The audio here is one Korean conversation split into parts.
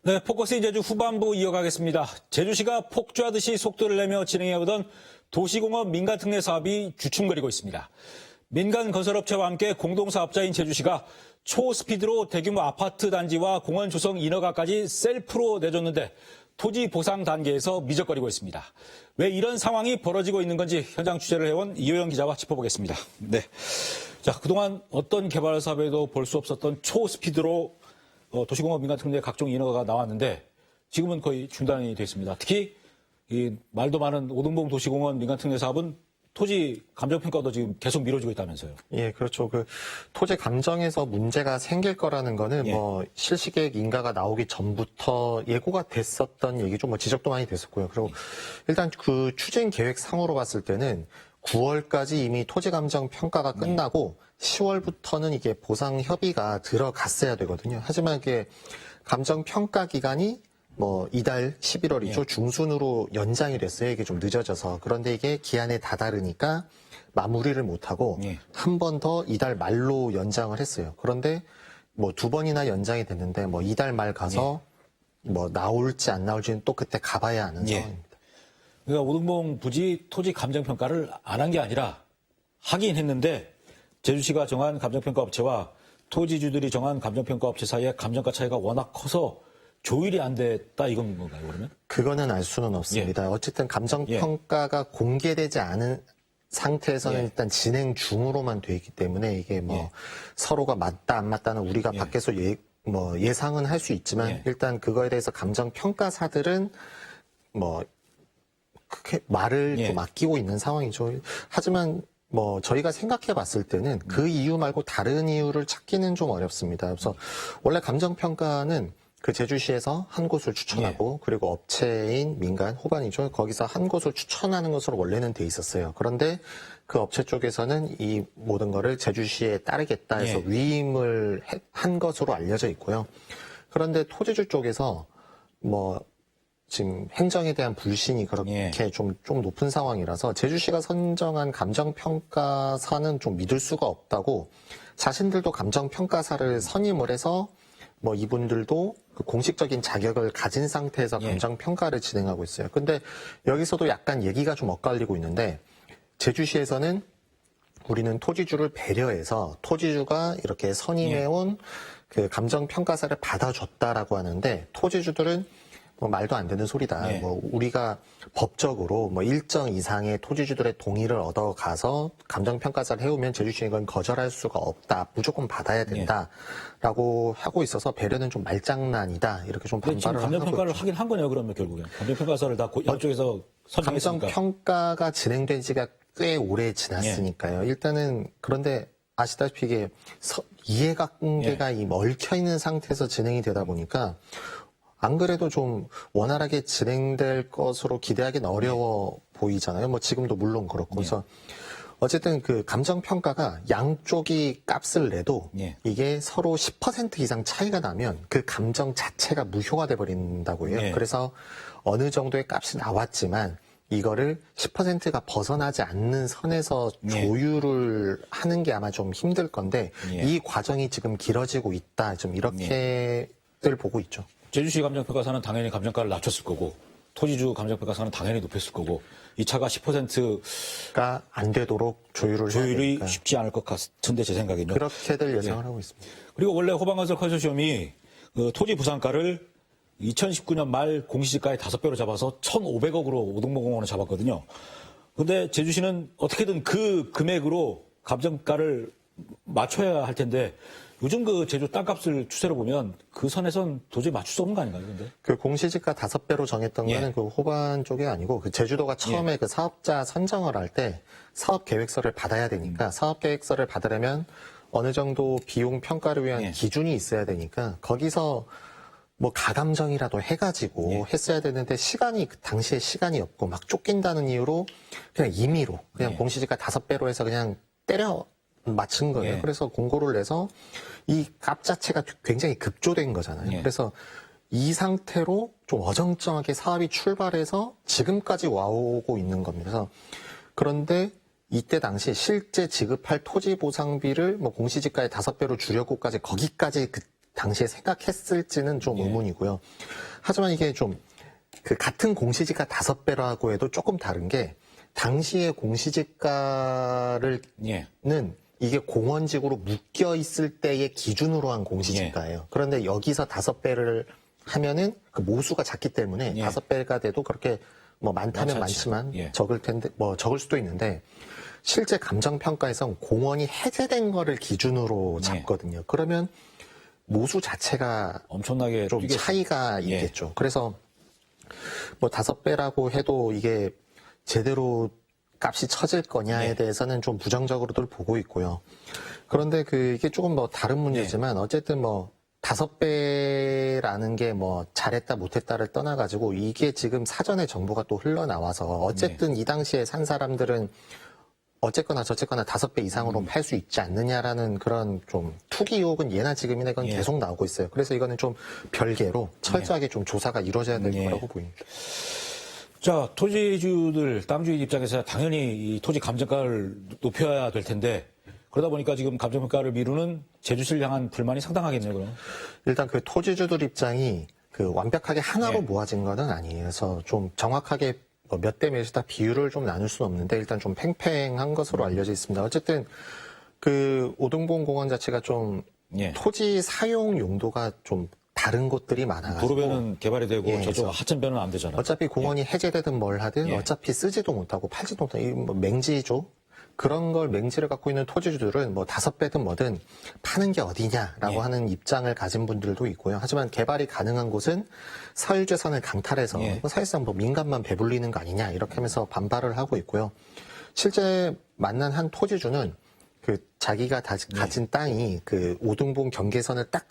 네, 포커스 제주 후반부 이어가겠습니다. 제주시가 폭주하듯이 속도를 내며 진행해오던 도시공업 민간특례 사업이 주춤거리고 있습니다. 민간 건설업체와 함께 공동사업자인 제주시가 초스피드로 대규모 아파트 단지와 공원 조성 인허가까지 셀프로 내줬는데 토지 보상 단계에서 미적거리고 있습니다. 왜 이런 상황이 벌어지고 있는 건지 현장 취재를 해온 이효영 기자와 짚어보겠습니다. 네. 자, 그동안 어떤 개발 사업에도 볼 수 없었던 초스피드로 도시공업 민간특례 각종 인허가가 나왔는데 지금은 거의 중단이 됐습니다. 특히 이 말도 많은 오등봉 도시공원 민간특례 사업은 토지 감정평가도 지금 계속 미뤄지고 있다면서요. 예, 그렇죠. 그 토지 감정에서 문제가 생길 거라는 거는 실시계획 인가가 나오기 전부터 예고가 됐었던 얘기죠. 지적도 많이 됐었고요. 그리고 일단 그 추진 계획상으로 봤을 때는 9월까지 이미 토지 감정 평가가 끝나고 10월부터는 이게 보상 협의가 들어갔어야 되거든요. 하지만 이게 감정 평가 기간이 이달 11월이죠. 중순으로 연장이 됐어요. 이게 좀 늦어져서. 그런데 이게 기한에 다다르니까 마무리를 못하고 한 번 더 이달 말로 연장을 했어요. 그런데 두 번이나 연장이 됐는데 이달 말 가서 나올지 안 나올지는 또 그때 가봐야 아는 상황입니다. 그러니까 오등봉 부지 토지 감정평가를 안 한 게 아니라 하긴 했는데 제주시가 정한 감정평가업체와 토지주들이 정한 감정평가업체 사이의 감정가 차이가 워낙 커서 조율이 안 됐다 이건 건가요, 그러면? 그거는 알 수는 없습니다. 어쨌든 감정평가가 공개되지 않은 상태에서는 일단 진행 중으로만 돼 있기 때문에 이게 서로가 맞다 안 맞다는 우리가 밖에서 예상은 할 수 있지만 일단 그거에 대해서 감정평가사들은 크게 말을 좀 아끼고 있는 상황이죠. 하지만 저희가 생각해 봤을 때는 그 이유 말고 다른 이유를 찾기는 좀 어렵습니다. 그래서 원래 감정평가는 그 제주시에서 한 곳을 추천하고 그리고 업체인 민간 호반이죠. 거기서 한 곳을 추천하는 것으로 원래는 돼 있었어요. 그런데 그 업체 쪽에서는 이 모든 거를 제주시에 따르겠다 해서 위임을 한 것으로 알려져 있고요. 그런데 토지주 쪽에서 지금 행정에 대한 불신이 그렇게 좀 높은 상황이라서 제주시가 선정한 감정평가사는 좀 믿을 수가 없다고 자신들도 감정평가사를 선임을 해서 이분들도 그 공식적인 자격을 가진 상태에서 감정평가를 진행하고 있어요. 근데 여기서도 약간 얘기가 좀 엇갈리고 있는데 제주시에서는 우리는 토지주를 배려해서 토지주가 이렇게 선임해온 그 감정평가사를 받아줬다라고 하는데 토지주들은 말도 안 되는 소리다. 우리가 법적으로 일정 이상의 토지주들의 동의를 얻어가서 감정평가사를 해오면 제주시는 이건 거절할 수가 없다. 무조건 받아야 된다라고 하고 있어서 배려는 좀 말장난이다. 이렇게 좀 반발을 하고 감정평가를 하긴 한 거네요. 그러면 결국엔 감정평가사를 다 양쪽에서 선정했으니까. 감정평가가 진행된 지가 꽤 오래 지났으니까요. 일단은 그런데 아시다시피 이게 이해관계가 얽혀 있는 상태에서 진행이 되다 보니까 안 그래도 좀 원활하게 진행될 것으로 기대하기는 어려워 보이잖아요. 지금도 물론 그렇고. 그래서 어쨌든 그 감정평가가 양쪽이 값을 내도 이게 서로 10% 이상 차이가 나면 그 감정 자체가 무효가 돼버린다고 해요. 그래서 어느 정도의 값이 나왔지만 이거를 10%가 벗어나지 않는 선에서 조율을 하는 게 아마 좀 힘들 건데 이 과정이 지금 길어지고 있다. 좀 이렇게들 보고 있죠. 제주시 감정평가사는 당연히 감정가를 낮췄을 거고 토지주 감정평가사는 당연히 높였을 거고 이 차가 10%가 안 되도록 조율이 쉽지 않을 것 같은데 제 생각에는요. 그렇게들 예상을 하고 있습니다. 그리고 원래 호반건설 컨소시엄이 그 토지 부산가를 2019년 말 공시지가의 5배로 잡아서 1,500억으로 오등봉공원을 잡았거든요. 그런데 제주시는 어떻게든 그 금액으로 감정가를 맞춰야 할 텐데 요즘 그 제주 땅값을 추세로 보면 그 선에선 도저히 맞출 수 없는 거 아닌가요, 근데? 그 공시지가 5배로 정했던 거는 그 호반 쪽이 아니고 그 제주도가 처음에 그 사업자 선정을 할 때 사업 계획서를 받아야 되니까 사업 계획서를 받으려면 어느 정도 비용 평가를 위한 기준이 있어야 되니까 거기서 가감정이라도 해가지고 했어야 되는데 그 당시에 시간이 없고 막 쫓긴다는 이유로 그냥 임의로 그냥 공시지가 5배로 해서 그냥 때려 맞춘 거예요. 그래서 공고를 내서 이 값 자체가 굉장히 급조된 거잖아요. 그래서 이 상태로 좀 어정쩡하게 사업이 출발해서 지금까지 와오고 있는 겁니다. 그런데 이때 당시 실제 지급할 토지 보상비를 공시지가의 5배로 줄였고까지 거기까지 당시에 생각했을지는 좀 예. 의문이고요. 하지만 이게 좀 그 같은 공시지가 5배라고 해도 조금 다른 게 당시의 공시지가를 예. 는 이게 공원지구로 묶여 있을 때의 기준으로 한 공시지가예요. 그런데 여기서 5배를 하면은 그 모수가 작기 때문에 예. 5배가 돼도 그렇게 뭐 많다면 많지 많지만 예. 적을 텐데 뭐 적을 수도 있는데 실제 감정평가에선 공원이 해제된 거를 기준으로 잡거든요. 그러면 모수 자체가 엄청나게 좀 뛰겠죠. 차이가 예. 있겠죠. 그래서 뭐 5배라고 해도 이게 제대로 값이 쳐질 거냐에 네. 대해서는 좀 부정적으로들 보고 있고요. 그런데 이게 조금 뭐 다른 문제지만 어쨌든 뭐 5배라는 게 뭐 잘했다 못했다를 떠나가지고 이게 지금 사전에 정보가 또 흘러나와서 어쨌든 이 당시에 산 사람들은 어쨌거나 저쨌거나 5배 이상으로 팔 수 있지 않느냐라는 그런 좀 투기 의혹은 예나 지금이나 이건 예. 계속 나오고 있어요. 그래서 이거는 좀 별개로 철저하게 좀 조사가 이루어져야 될 예. 거라고 보입니다. 자, 토지주들, 땅주인 입장에서 당연히 이 토지 감정가를 높여야 될 텐데 그러다 보니까 지금 감정평가를 미루는 제주시를 향한 불만이 상당하겠네요, 그럼. 일단 그 토지주들 입장이 그 완벽하게 하나로 예. 모아진 거는 아니에요. 그래서 좀 정확하게 몇 대 몇이다 비율을 좀 나눌 수는 없는데 일단 좀 팽팽한 것으로 알려져 있습니다. 어쨌든 그 오등봉 공원 자체가 좀 예. 토지 사용 용도가 좀 다른 곳들이 많아가지고 도로변은 개발이 되고 예, 저쪽 그래서 하천변은 안 되잖아요. 어차피 공원이 해제되든 뭘 하든 예. 어차피 쓰지도 못하고 팔지도 못하고 이 뭐 맹지죠. 그런 걸 맹지를 갖고 있는 토지주들은 뭐 5배든 뭐든 파는 게 어디냐라고 예. 하는 입장을 가진 분들도 있고요. 하지만 개발이 가능한 곳은 사유재산을 강탈해서 예. 사실상 뭐 민간만 배불리는 거 아니냐 이렇게 하면서 반발을 하고 있고요. 실제 만난 한 토지주는 그 자기가 가진 땅이 그 오등봉 경계선을 딱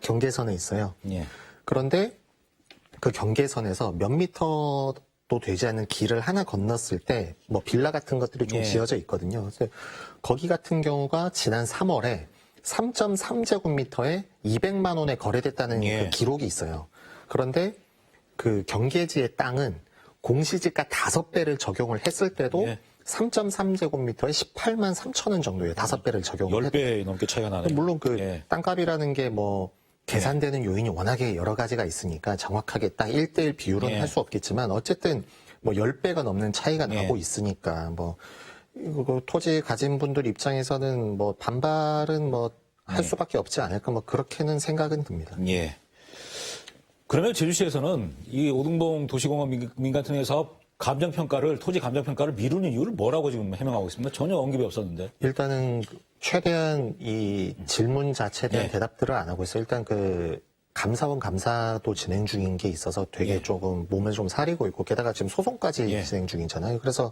경계선에 있어요. 예. 그런데 그 경계선에서 몇 미터도 되지 않는 길을 하나 건넜을 때 뭐 빌라 같은 것들이 좀 예. 지어져 있거든요. 그래서 거기 같은 경우가 지난 3월에 3.3제곱미터에 200만 원에 거래됐다는 예. 그 기록이 있어요. 그런데 그 경계지의 땅은 공시지가 5배를 적용을 했을 때도 예. 3.3제곱미터에 18만 3천 원 정도예요. 5배를 적용을 했 10배 넘게 차이가 나네요. 물론 그 예. 땅값이라는 게 뭐 계산되는 요인이 워낙에 여러 가지가 있으니까 정확하게 딱 1대1 비율은 예. 할 수 없겠지만 어쨌든 뭐 10배가 넘는 차이가 예. 나고 있으니까 뭐 이거 토지 가진 분들 입장에서는 뭐 반발은 뭐 할 수밖에 없지 않을까 뭐 그렇게는 생각은 듭니다. 예. 그러면 제주시에서는 이 오등봉 도시공원 민간특례 사업 감정평가를, 토지 감정평가를 미루는 이유를 뭐라고 지금 해명하고 있습니다. 전혀 언급이 없었는데. 일단은 최대한 이 질문 자체에 대한 예. 대답들을 안 하고 있어요. 일단 그 감사원 감사도 진행 중인 게 있어서 되게 예. 조금 몸을 좀 사리고 있고 게다가 지금 소송까지 예. 진행 중이잖아요. 그래서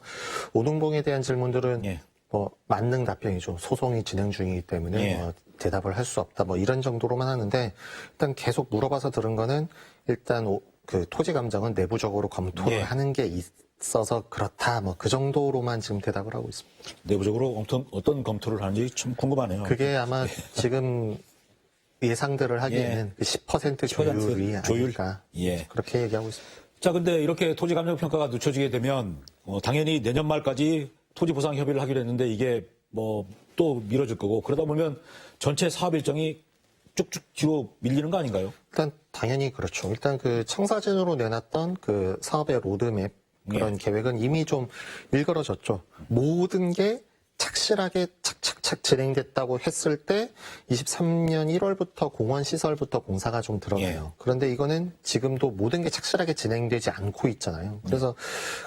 오등봉에 대한 질문들은 예. 뭐 만능 답변이죠. 소송이 진행 중이기 때문에 예. 뭐 대답을 할 수 없다. 뭐 이런 정도로만 하는데 일단 계속 물어봐서 들은 거는 일단 그 토지 감정은 내부적으로 검토를 예. 하는 게 있어서 그렇다. 뭐 그 정도로만 지금 대답을 하고 있습니다. 내부적으로 어떤 검토를 하는지 참 궁금하네요. 그게 아마 지금 예상들을 하기에는 그 10% 조율이 조율? 아닐까 예. 그렇게 얘기하고 있습니다. 자, 근데 이렇게 토지 감정 평가가 늦춰지게 되면 당연히 내년 말까지 토지 보상 협의를 하기로 했는데 이게 뭐 또 미뤄질 거고 그러다 보면 전체 사업 일정이 쭉쭉 뒤로 밀리는 거 아닌가요? 일단 당연히 그렇죠. 일단 그 청사진으로 내놨던 그 사업의 로드맵 그런 계획은 이미 좀 일그러졌죠. 모든 게 착실하게 착착착 진행됐다고 했을 때 23년 1월부터 공원 시설부터 공사가 좀 들어가요. 그런데 이거는 지금도 모든 게 착실하게 진행되지 않고 있잖아요. 그래서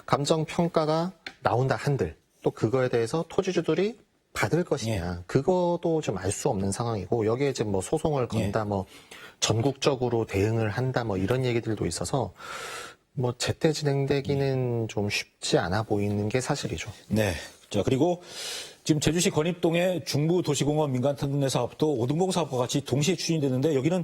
감정 평가가 나온다 한들 또 그거에 대해서 토지주들이 받을 것이냐 그것도 좀 알 수 없는 상황이고 여기에 지금 뭐 소송을 건다 뭐 전국적으로 대응을 한다 뭐 이런 얘기들도 있어서 뭐 제때 진행되기는 좀 쉽지 않아 보이는 게 사실이죠. 네. 자, 그리고 지금 제주시 건입동의 중부도시공원 민간특례 사업도 오등봉 사업과 같이 동시에 추진되는데 여기는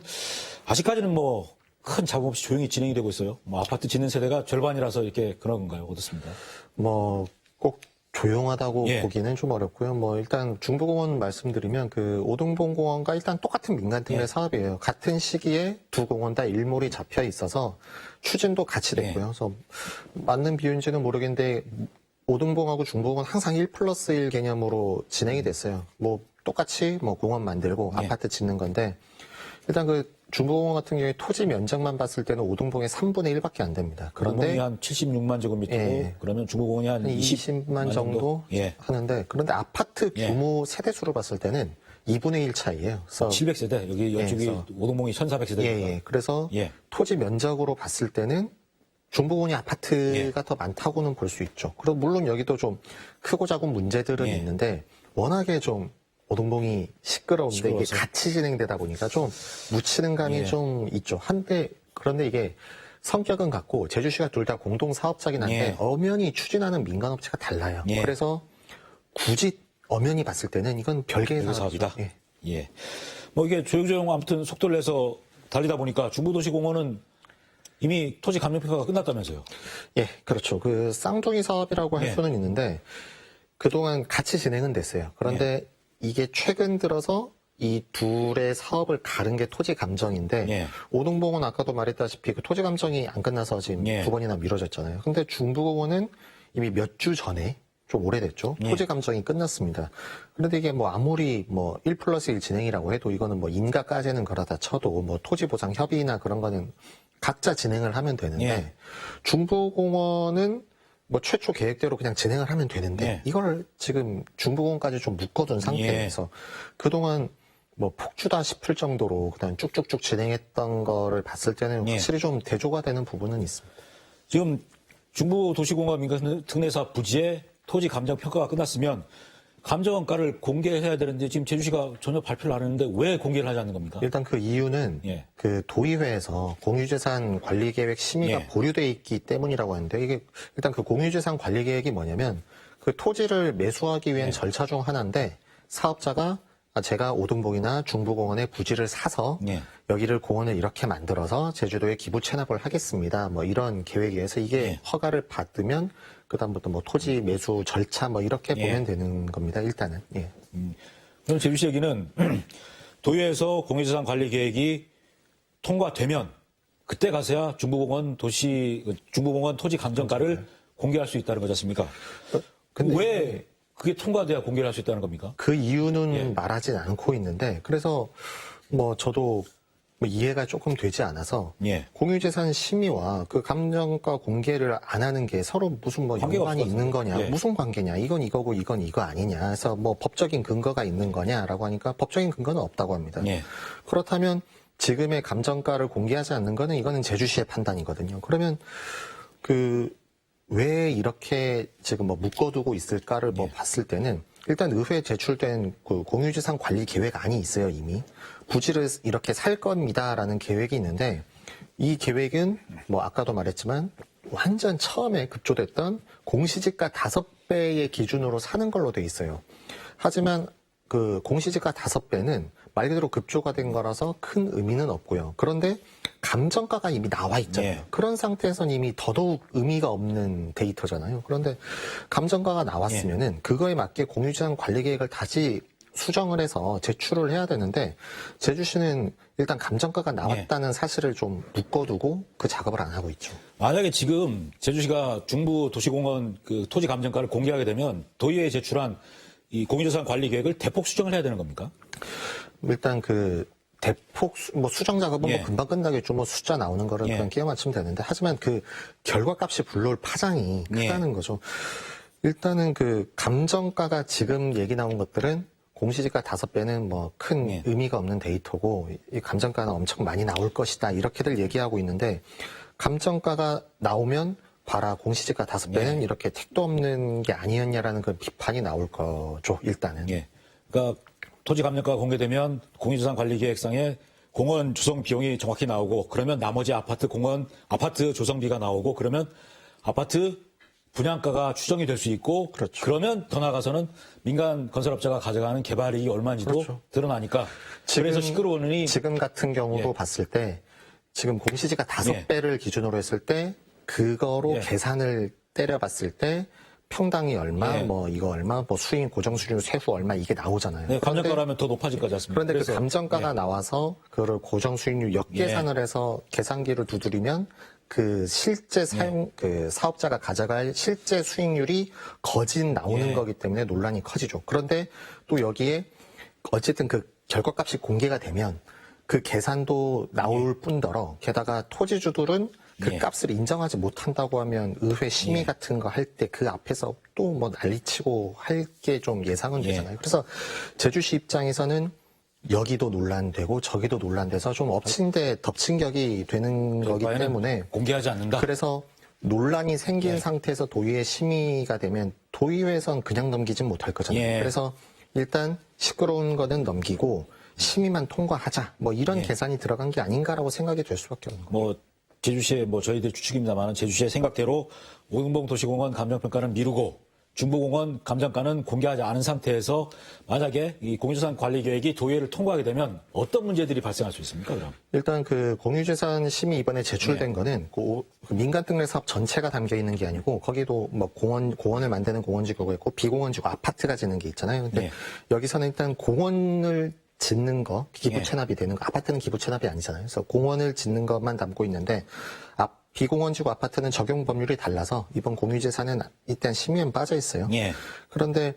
아직까지는 뭐 큰 자금 없이 조용히 진행이 되고 있어요. 뭐 아파트 짓는 세대가 절반이라서 이렇게 그런 건가요? 어떻습니까? 뭐 꼭 조용하다고 예. 보기는 좀 어렵고요. 뭐 일단 중부공원 말씀드리면 그 오등봉 공원과 일단 똑같은 민간특례 예. 사업이에요. 같은 시기에 두 공원 다 일몰이 잡혀 있어서 추진도 같이 됐고요. 그래서 맞는 비율인지는 모르겠는데 오등봉하고 중부공원 항상 1+1 개념으로 진행이 됐어요. 뭐 똑같이 뭐 공원 만들고 예. 아파트 짓는 건데 일단 그 중부공원 같은 경우에 토지 면적만 봤을 때는 오동봉의 3분의 1밖에 안 됩니다. 오동봉이 그런데 한 76만 제곱미터고 예. 그러면 중부공원이 한 20만 정도 예. 하는데 그런데 아파트 규모 세대수로 봤을 때는 2분의 1 차이예요. 그래서 700세대 여기 이쪽이 그래서 오동봉이 1400세대. 예. 그래서 예. 토지 면적으로 봤을 때는 중부공원이 아파트가 더 많다고는 볼 수 있죠. 그리고 물론 여기도 좀 크고 작은 문제들은 예. 있는데 워낙에 좀 오동봉이 시끄러운데 이게 시끄러워서. 같이 진행되다 보니까 좀 묻히는 감이 예. 좀 있죠. 그런데 이게 성격은 같고 제주시가 둘 다 공동 사업자긴 한데 예. 엄연히 추진하는 민간업체가 달라요. 예. 그래서 굳이 엄연히 봤을 때는 이건 별개의 별개 사업이다. 사업이다. 예. 뭐 이게 조용조용 아무튼 속도를 내서 달리다 보니까 중부도시공원은 이미 토지 감정평가가 끝났다면서요. 예, 그렇죠. 그 쌍둥이 사업이라고 할 예. 수는 있는데 그동안 같이 진행은 됐어요. 그런데 이게 최근 들어서 이 둘의 사업을 가른 게 토지 감정인데 예. 오동봉은 아까도 말했다시피 그 토지 감정이 안 끝나서 지금 예. 2번이나 미뤄졌잖아요. 근데 중부공원은 이미 몇 주 전에 좀 오래됐죠. 예. 토지 감정이 끝났습니다. 그런데 이게 뭐 아무리 뭐 1+1 진행이라고 해도 이거는 뭐 인가까지는 그러다 쳐도 뭐 토지 보상 협의나 그런 거는 각자 진행을 하면 되는데 예. 중부공원은 뭐 최초 계획대로 그냥 진행을 하면 되는데 예. 이걸 지금 중부공원까지 좀 묶어둔 상태에서 그동안 뭐 폭주다 싶을 정도로 그냥 쭉쭉쭉 진행했던 거를 봤을 때는 예. 확실히 좀 대조가 되는 부분은 있습니다. 지금 중부도시공원 민간특례사업 부지의 토지 감정평가가 끝났으면 감정원가를 공개해야 되는데 지금 제주시가 전혀 발표를 안 했는데 왜 공개를 하지 않는 겁니까? 일단 그 이유는 예. 그 도의회에서 공유재산 관리계획 심의가 예. 보류돼 있기 때문이라고 하는데 이게 일단 그 공유재산 관리계획이 뭐냐면 그 토지를 매수하기 위한 예. 절차 중 하나인데 사업자가 제가 오동봉이나 중부공원의 부지를 사서 예. 여기를 공원을 이렇게 만들어서 제주도에 기부 체납을 하겠습니다. 뭐 이런 계획이어서 이게 예. 허가를 받으면 그다음부터 뭐 토지 매수 절차 뭐 이렇게 예. 보면 되는 겁니다. 일단은. 예. 그럼 제주시 얘기는 도의회에서 공유재산 관리 계획이 통과되면 그때 가서야 중부공원 토지 감정가를 공개할 수 있다는 거지 않습니까? 근데 왜 그게 통과돼야 공개를 할 수 있다는 겁니까? 그 이유는 예. 말하진 않고 있는데 그래서 뭐 저도 뭐 이해가 조금 되지 않아서 예. 공유재산 심의와 그 감정가 공개를 안 하는 게 서로 무슨 뭐 관계가 연관이 없을 것 있는 같습니다. 거냐 예. 무슨 관계냐 이건 이거고 이건 이거 아니냐 해서 뭐 법적인 근거가 있는 거냐라고 하니까 법적인 근거는 없다고 합니다. 예. 그렇다면 지금의 감정가를 공개하지 않는 거는 이거는 제주시의 판단이거든요. 그러면 왜 이렇게 지금 뭐 묶어두고 있을까를 뭐 봤을 때는 일단 의회에 제출된 그 공유재산 관리 계획안이 있어요, 이미. 부지를 이렇게 살 겁니다라는 계획이 있는데 이 계획은 뭐 아까도 말했지만 완전 처음에 급조됐던 공시지가 5배의 기준으로 사는 걸로 돼 있어요. 하지만 그 공시지가 5배는 말 그대로 급조가 된 거라서 큰 의미는 없고요. 그런데 감정가가 이미 나와 있잖아요. 예. 그런 상태에서는 이미 더더욱 의미가 없는 데이터잖아요. 그런데 감정가가 나왔으면은 그거에 맞게 공유재산 관리 계획을 다시 수정을 해서 제출을 해야 되는데 제주시는 일단 감정가가 나왔다는 사실을 좀 묶어두고 그 작업을 안 하고 있죠. 만약에 지금 제주시가 중부도시공원 그 토지 감정가를 공개하게 되면 도의회에 제출한 이 공유재산 관리 계획을 대폭 수정을 해야 되는 겁니까? 일단 그 대폭 수정 작업은 예. 뭐 금방 끝나겠죠. 뭐 숫자 나오는 거를 예. 그냥 끼워 맞추면 되는데 하지만 그 결과값이 불러올 파장이 크다는 거죠. 일단은 그 감정가가 지금 얘기 나온 것들은 공시지가 5배는 뭐 큰 예. 의미가 없는 데이터고 이 감정가는 엄청 많이 나올 것이다 이렇게들 얘기하고 있는데 감정가가 나오면 봐라 공시지가 5배는 이렇게 택도 없는 게 아니었냐라는 그 비판이 나올 거죠. 일단은. 예. 그러니까 토지 감정가가 공개되면 공유재산 관리 계획상에 공원 조성 비용이 정확히 나오고 그러면 나머지 아파트 조성비가 나오고 그러면 아파트 분양가가 추정이 될 수 있고 그렇죠. 그러면 더 나아가서는 민간 건설업자가 가져가는 개발이익이 얼마인지도 그렇죠. 드러나니까 그래서 시끄러우니 지금 같은 경우도 예. 봤을 때 지금 공시지가 5배를 기준으로 했을 때 그거로 예. 계산을 때려봤을 때 평당이 얼마, 예. 뭐 이거 얼마, 뭐 수익 고정수익 세후 얼마 이게 나오잖아요. 네, 감정가라면 더 높아질 거지 않습니까? 그런데 그 그래서, 감정가가 예. 나와서 그거를 고정수익률 역계산을 해서 계산기를 두드리면 그 실제 사용 그 사업자가 가져갈 실제 수익률이 거진 나오는 예. 거기 때문에 논란이 커지죠. 그런데 또 여기에 어쨌든 그 결과값이 공개가 되면 그 계산도 나올 뿐더러 게다가 토지주들은 그 예. 값을 인정하지 못한다고 하면 의회 심의 예. 같은 거 할 때 그 앞에서 또 뭐 난리치고 할 게 좀 예상은 예. 되잖아요. 그래서 제주시 입장에서는 여기도 논란되고 저기도 논란돼서 좀 엎친 데 덮친 격이 되는 거기 과연 때문에 공개하지 않는다. 그래서 논란이 생긴 예. 상태에서 도의회 심의가 되면 도의회에선 그냥 넘기진 못할 거잖아요. 예. 그래서 일단 시끄러운 거는 넘기고 심의만 통과하자. 뭐 이런 예. 계산이 들어간 게 아닌가라고 생각이 될 수밖에 없는 거예요. 뭐 제주시의 뭐 저희들 추측입니다만 제주시의 생각대로 오등봉 도시공원 감정평가는 미루고 중부공원 감정가는 공개하지 않은 상태에서 만약에 이 공유재산 관리 계획이 도의회를 통과하게 되면 어떤 문제들이 발생할 수 있습니까? 그럼? 일단 그 공유재산 심의 이번에 제출된 예. 거는 그 민간 특례 사업 전체가 담겨 있는 게 아니고 거기도 뭐 공원을 만드는 공원지구가 있고 비공원지구 아파트가 짓는 게 있잖아요. 근데 예. 여기서는 일단 공원을 짓는 거 기부 예. 체납이 되는 거 아파트는 기부 체납이 아니잖아요. 그래서 공원을 짓는 것만 담고 있는데 비공원지구 아파트는 적용 법률이 달라서 이번 공유재산은 일단 심의엔 빠져 있어요. 예. 그런데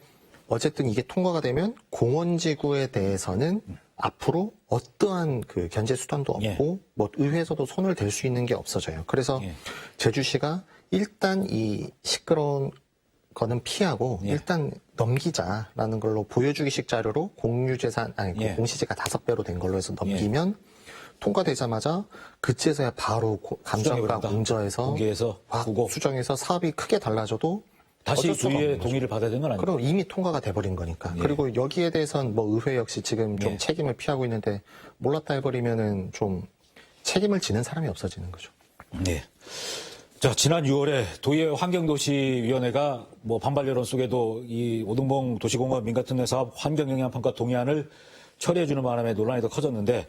어쨌든 이게 통과가 되면 공원지구에 대해서는 앞으로 어떠한 그 견제 수단도 없고 예. 뭐 의회에서도 손을 댈 수 있는 게 없어져요. 그래서 예. 제주시가 일단 이 시끄러운 거는 피하고 예. 일단 넘기자라는 걸로 보여주기식 자료로 공유재산 아니 예. 공시지가 5배로 된 걸로 해서 넘기면 통과되자마자 그제서야 바로 감정가 수정해버린다. 공저에서 공개해서 확 바꾸고. 수정해서 사업이 크게 달라져도 다시 어쩔 수가 도의회 없는 거죠. 동의를 받아야 되는 건 아니에요? 그럼 이미 통과가 돼버린 거니까. 예. 그리고 여기에 대해서는 뭐 의회 역시 지금 좀 예. 책임을 피하고 있는데 몰랐다 해버리면은 좀 책임을 지는 사람이 없어지는 거죠. 네. 자, 지난 6월에 도의회 환경도시위원회가 뭐 반발 여론 속에도 이 오등봉 도시공원 민가특례 사업 환경영향평가 동의안을 처리해주는 바람에 논란이 더 커졌는데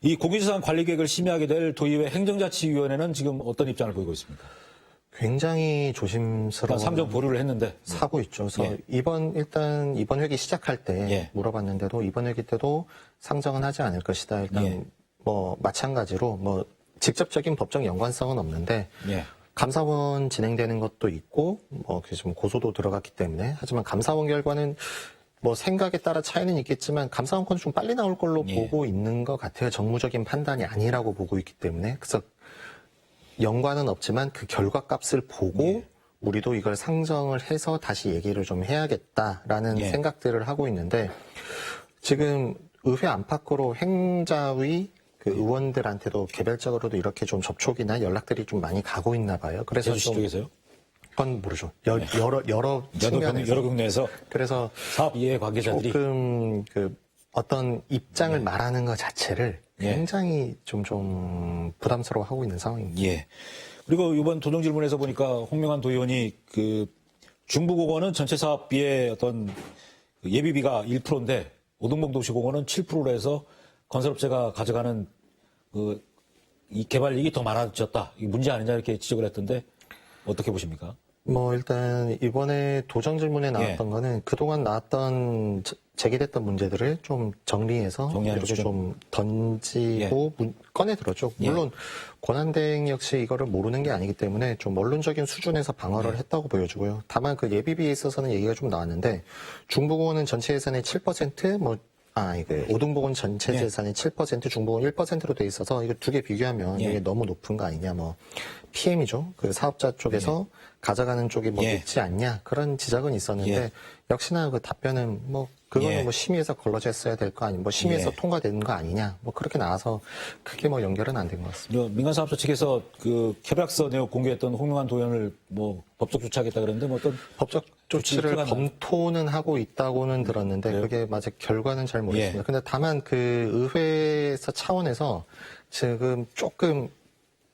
이 공유재산 관리계획을 심의하게 될 도의회 행정자치위원회는 지금 어떤 입장을 보이고 있습니까? 굉장히 조심스러운 삼정 보류를 했는데 사고 있죠. 그래서 예. 이번 회기 시작할 때 예. 물어봤는데도 이번 회기 때도 상정은 하지 않을 것이다. 일단 예. 뭐 마찬가지로 뭐 직접적인 법적 연관성은 없는데 예. 감사원 진행되는 것도 있고 뭐 그래서 좀 고소도 들어갔기 때문에 하지만 감사원 결과는 뭐 생각에 따라 차이는 있겠지만 감사원 건은 좀 빨리 나올 걸로 예. 보고 있는 것 같아요. 정무적인 판단이 아니라고 보고 있기 때문에 그래서 연관은 없지만 그 결과값을 보고 예. 우리도 이걸 상정을 해서 다시 얘기를 좀 해야겠다라는 예. 생각들을 하고 있는데 지금 의회 안팎으로 행자위 그 의원들한테도 개별적으로도 이렇게 좀 접촉이나 연락들이 좀 많이 가고 있나 봐요. 그래서 제주시 좀 쪽에서요? 그건 모르죠. 여러 측면에서. 여러 국내에서 그래서 사업 이해 관계자들이 조금 그 어떤 입장을 예. 말하는 것 자체를 예. 굉장히 좀 부담스러워하고 있는 상황입니다. 예. 그리고 이번 도정 질문에서 보니까 홍명환 도의원이 그 중부공원은 전체 사업비의 어떤 예비비가 1%인데 오등봉 도시공원은 7%로 해서 건설업체가 가져가는 그 이 개발이익이 더 많아졌다. 이 문제 아니냐 이렇게 지적을 했던데 어떻게 보십니까? 뭐 일단 이번에 도정 질문에 나왔던 예. 거는 그동안 나왔던 제기됐던 문제들을 좀 정리해서 정리하는 이렇게 수준. 좀 던지고 꺼내들었죠. 예. 물론 권한대행 역시 이거를 모르는 게 아니기 때문에 좀 원론적인 수준에서 방어를 했다고 보여주고요. 다만 그 예비비에 있어서는 얘기가 좀 나왔는데 중부공원은 전체 예산의 7% 이거 오등봉원 전체 예. 재산의 7%, 중부공원 1%로 돼 있어서 이거 두 개 비교하면 예. 이게 너무 높은 거 아니냐, 뭐 PM이죠. 그 사업자 쪽에서 가져가는 쪽이 뭐 예. 높지 않냐 그런 지적은 있었는데 예. 역시나 그 답변은 뭐 그거는 예. 뭐 심의에서 걸러졌어야 될 거 아니면 뭐 심의에서 예. 통과되는 거 아니냐 뭐 그렇게 나와서 크게 뭐 연결은 안 된 것 같습니다. 민간사업자 측에서 그 협약서 내용 공개했던 홍명환 도의원을 뭐 법적 조치하겠다 그랬는데 뭐 어떤 법적 조치를 조치가 검토는 하고 있다고는 들었는데 그래요? 그게 맞아 결과는 잘 모르겠습니다. 예. 근데 다만 그 의회에서 차원에서 지금 조금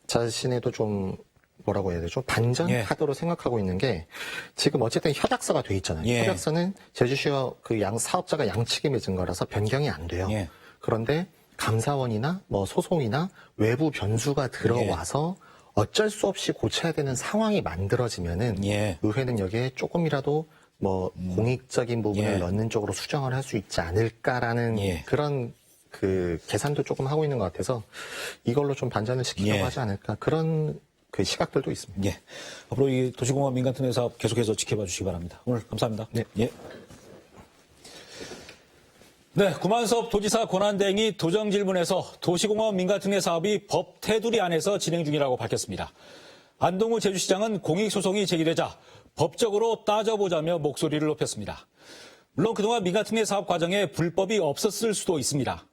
자신에도 좀 뭐라고 해야 되죠? 반전 예. 카드로 생각하고 있는 게 지금 어쨌든 협약서가 돼 있잖아요. 예. 협약서는 제주시와 그 사업자가 양측이 맺은 거라서 변경이 안 돼요. 예. 그런데 감사원이나 뭐 소송이나 외부 변수가 들어와서 어쩔 수 없이 고쳐야 되는 상황이 만들어지면은 예. 의회는 여기에 조금이라도 뭐 공익적인 부분을 예. 넣는 쪽으로 수정을 할 수 있지 않을까라는 예. 그런 그 계산도 조금 하고 있는 것 같아서 이걸로 좀 반전을 시키려고 예. 하지 않을까 그런 그 시각들도 있습니다. 예. 앞으로 이 도시공원 민간특례 사업 계속해서 지켜봐 주시기 바랍니다. 오늘 감사합니다. 네. 예. 네, 구만섭 도지사 권한대행이 도정 질문에서 도시공업 민간특례 사업이 법 테두리 안에서 진행 중이라고 밝혔습니다. 안동우 제주시장은 공익소송이 제기되자 법적으로 따져보자며 목소리를 높였습니다. 물론 그동안 민간특례 사업 과정에 불법이 없었을 수도 있습니다.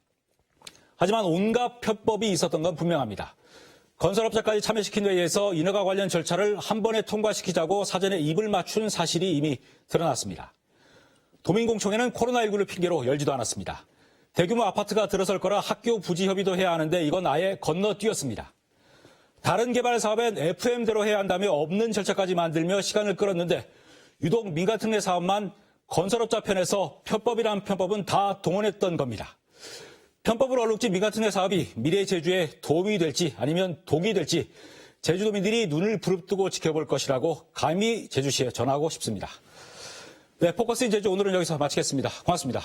하지만 온갖 편법이 있었던 건 분명합니다. 건설업자까지 참여시킨 회의에서 인허가 관련 절차를 한 번에 통과시키자고 사전에 입을 맞춘 사실이 이미 드러났습니다. 도민공청회는 코로나19를 핑계로 열지도 않았습니다. 대규모 아파트가 들어설 거라 학교 부지 협의도 해야 하는데 이건 아예 건너뛰었습니다. 다른 개발 사업엔 FM대로 해야 한다며 없는 절차까지 만들며 시간을 끌었는데 유독 민간특례 사업만 건설업자 편에서 편법이란 편법은 다 동원했던 겁니다. 편법을 얼룩진 민간특례 사업이 미래 제주에 도움이 될지 아니면 독이 될지 제주도민들이 눈을 부릅뜨고 지켜볼 것이라고 감히 제주시에 전하고 싶습니다. 네, 포커스인 제주 오늘은 여기서 마치겠습니다. 고맙습니다.